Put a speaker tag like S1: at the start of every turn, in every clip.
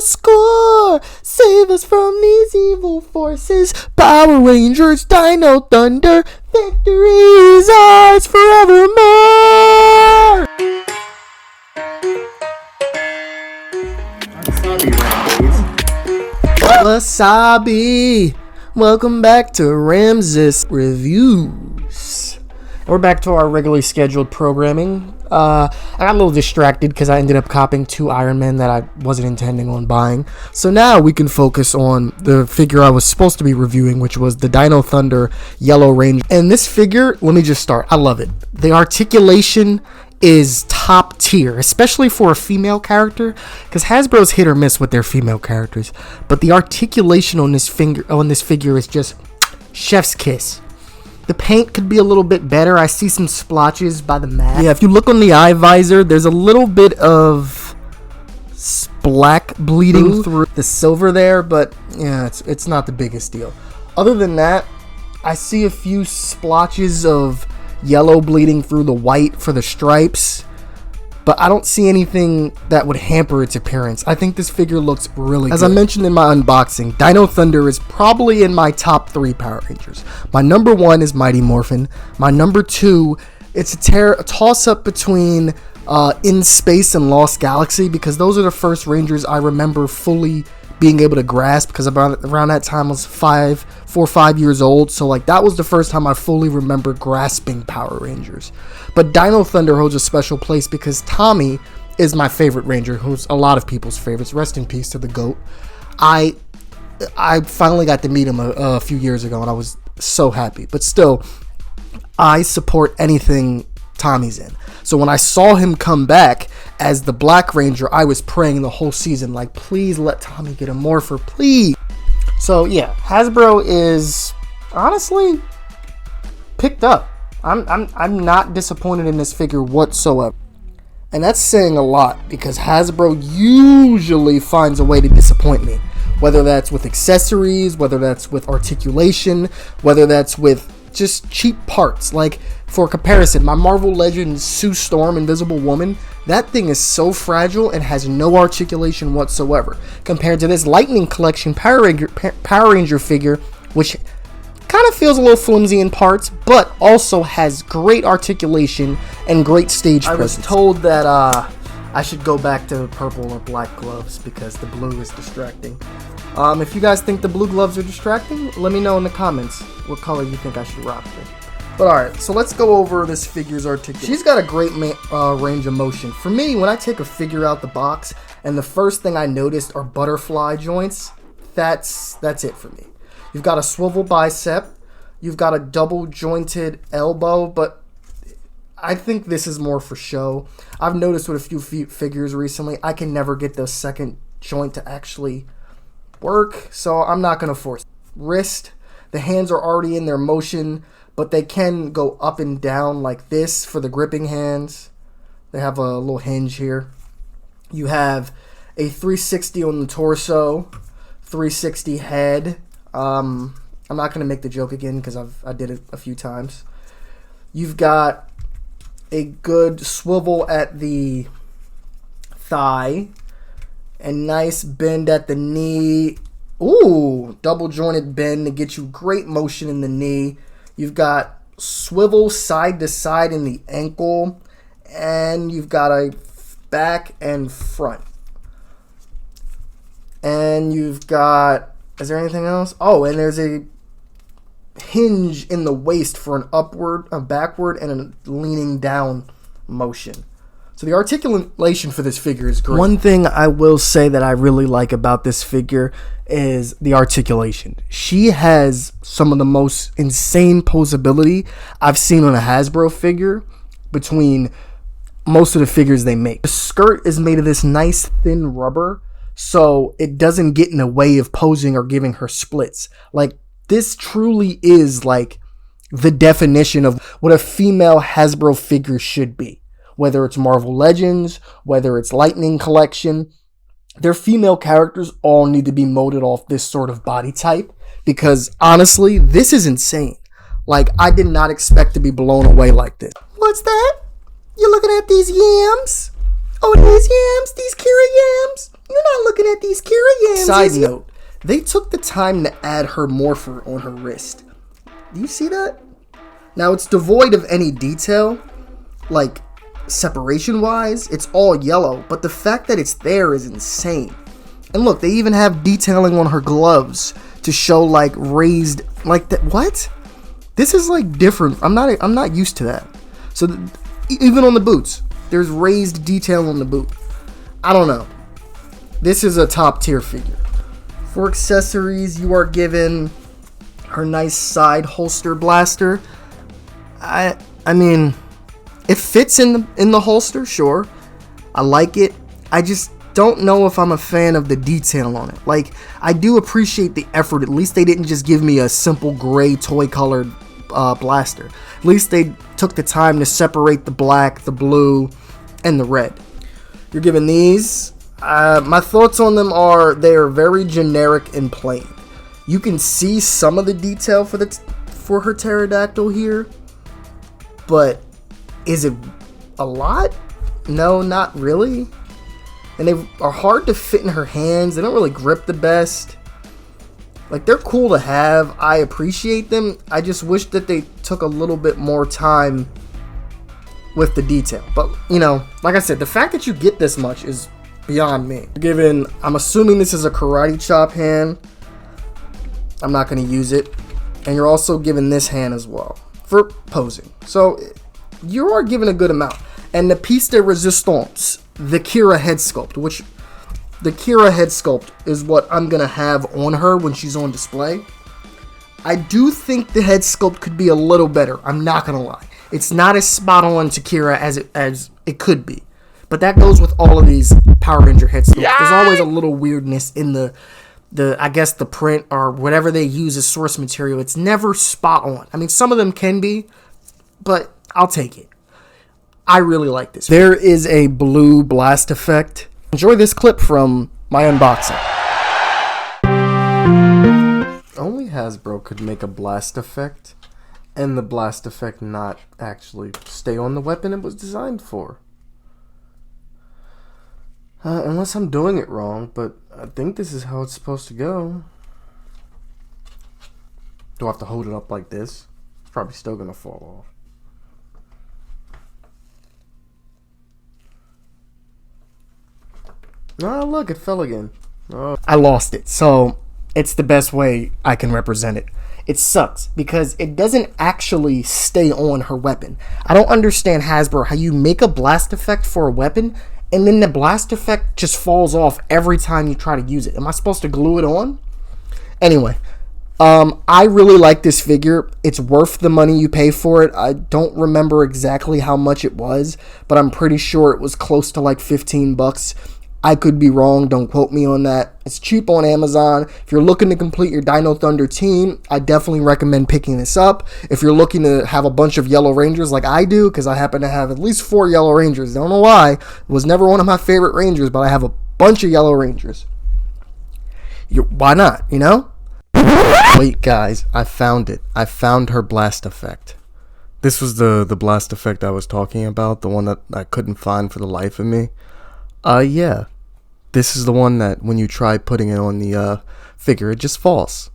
S1: score. Save us from these evil forces. Power Rangers, Dino Thunder, victory is ours forevermore. Wasabi. Welcome back to Ramses Reviews. We're back to our regularly scheduled programming. I got a little distracted because I ended up copying 2 Iron Men that I wasn't intending on buying. So now we can focus on the figure I was supposed to be reviewing, which was the Dino Thunder Yellow Ranger. And this figure, let me just start. I love it. The articulation is top tier, especially for a female character, because Hasbro's hit or miss with their female characters. But the articulation on this figure is just chef's kiss. The paint could be a little bit better. I see some splotches by the mat. Yeah, if you look on the eye visor, there's a little bit of black bleeding through the silver there, but yeah, it's not the biggest deal. Other than that, I see a few splotches of yellow bleeding through the white for the stripes, but I don't see anything that would hamper its appearance. I think this figure looks really good. As I mentioned in my unboxing, Dino Thunder is probably in my top 3 Power Rangers. My number 1 is Mighty Morphin. My number 2, it's a toss-up between In Space and Lost Galaxy, because those are the first Rangers I remember fully being able to grasp, because around that time I was 4 or 5 years old, so like that was the first time I fully remember grasping Power Rangers. But Dino Thunder holds a special place because Tommy is my favorite Ranger, who's a lot of people's favorites. Rest in peace to the GOAT. I finally got to meet him a few years ago, and I was so happy. But still, I support anything Tommy's in. So when I saw him come back as the Black Ranger, I was praying the whole season, like, please let Tommy get a morpher, please. So yeah, Hasbro is honestly picked up. I'm not disappointed in this figure whatsoever. And that's saying a lot, because Hasbro usually finds a way to disappoint me. Whether that's with accessories, whether that's with articulation, whether that's with just cheap parts. Like, for comparison, my Marvel Legends Sue Storm Invisible Woman, that thing is so fragile and has no articulation whatsoever, compared to this Lightning Collection Power Ranger figure, which kind of feels a little flimsy in parts, but also has great articulation and great stage presence. I was told that I should go back to purple or black gloves because the blue is distracting. If you guys think the blue gloves are distracting, let me know in the comments what color you think I should rock with. But alright, so let's go over this figure's articulation. She's got a great range of motion. For me, when I take a figure out the box and the first thing I noticed are butterfly joints, that's it for me. You've got a swivel bicep, you've got a double jointed elbow, but I think this is more for show. I've noticed with a few figures recently, I can never get the second joint to actually work, so I'm not going to force it. Wrist, the hands are already in their motion, but they can go up and down like this for the gripping hands. They have a little hinge here. You have a 360 on the torso, 360 head. I'm not going to make the joke again because I did it a few times. You've got a good swivel at the thigh, a nice bend at the knee. Ooh, double jointed bend to get you great motion in the knee. You've got swivel side to side in the ankle, and you've got a back and front. And you've got, is there anything else? Oh, and there's a hinge in the waist for an upward, a backward, and a leaning down motion. So the articulation for this figure is great. One thing I will say that I really like about this figure is the articulation. She has some of the most insane posability I've seen on a Hasbro figure between most of the figures they make. The skirt is made of this nice thin rubber, so it doesn't get in the way of posing or giving her splits. Like, this truly is like the definition of what a female Hasbro figure should be. Whether it's Marvel Legends, whether it's Lightning Collection, their female characters all need to be molded off this sort of body type, because honestly, this is insane. Like, I did not expect to be blown away like this. What's that? You looking at these yams? Oh, these yams? These carrot yams? You're not looking at these carrot side note, they took the time to add her morpher on her wrist. Do you see that? Now, it's devoid of any detail, like separation-wise. It's all yellow, but the fact that it's there is insane. And look, they even have detailing on her gloves to show like raised, like that. What? This is like different. I'm not used to that. So even on the boots, there's raised detail on the boot. I don't know. This is a top tier figure. For accessories, you are given her nice side holster blaster. I mean, it fits in the holster, sure. I like it. I just don't know if I'm a fan of the detail on it. Like, I do appreciate the effort. At least they didn't just give me a simple gray toy colored blaster. At least they took the time to separate the black, the blue, and the red. You're given these. My thoughts on them are they are very generic and plain. You can see some of the detail for her pterodactyl here, but is it a lot? No, not really. And they are hard to fit in her hands. They don't really grip the best. Like, they're cool to have. I appreciate them. I just wish that they took a little bit more time with the detail. But, you know, like I said, the fact that you get this much is beyond me. Given, I'm assuming this is a karate chop hand. I'm not going to use it. And you're also given this hand as well for posing. So, you are given a good amount. And the piece de resistance, the Kira head sculpt, which the Kira head sculpt is what I'm going to have on her when she's on display. I do think the head sculpt could be a little better. I'm not going to lie. It's not as spot on to Kira as it could be. But that goes with all of these Power Ranger head sculpts. There's always a little weirdness in the I guess the print or whatever they use as source material. It's never spot on. I mean, some of them can be, but I'll take it. I really like this. There is a blue blast effect. Enjoy this clip from my unboxing. Only Hasbro could make a blast effect, and the blast effect not actually stay on the weapon it was designed for. Unless I'm doing it wrong, but I think this is how it's supposed to go. Do I have to hold it up like this? It's probably still gonna fall off. Oh, look, it fell again. Oh. I lost it, so it's the best way I can represent it. It sucks because it doesn't actually stay on her weapon. I don't understand, Hasbro, how you make a blast effect for a weapon and then the blast effect just falls off every time you try to use it. Am I supposed to glue it on? Anyway, I really like this figure. It's worth the money you pay for it. I don't remember exactly how much it was, but I'm pretty sure it was close to like $15. I could be wrong. Don't quote me on that. It's cheap on Amazon. If you're looking to complete your Dino Thunder team, I definitely recommend picking this up. If you're looking to have a bunch of Yellow Rangers like I do, because I happen to have at least 4 Yellow Rangers. Don't know why. It was never one of my favorite Rangers, but I have a bunch of Yellow Rangers. Why not, you know? Wait, guys. I found it. I found her blast effect. This was the blast effect I was talking about, the one that I couldn't find for the life of me. Yeah. This is the one that when you try putting it on the figure, it just falls.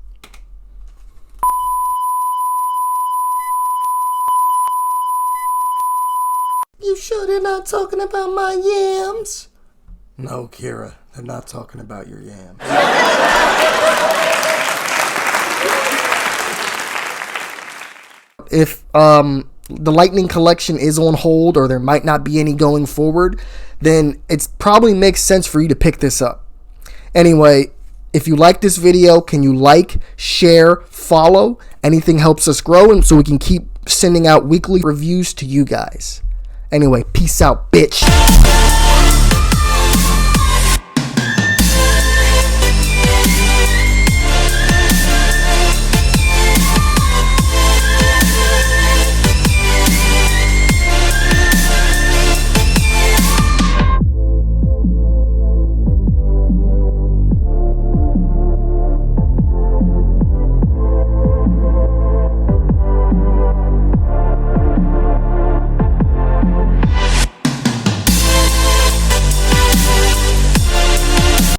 S1: You sure they're not talking about my yams? No, Kira, they're not talking about your yams. If the Lightning Collection is on hold or there might not be any going forward, then it probably makes sense for you to pick this up. Anyway, if you like this video, can you like, share, follow? Anything helps us grow and so we can keep sending out weekly reviews to you guys. Anyway, peace out, bitch.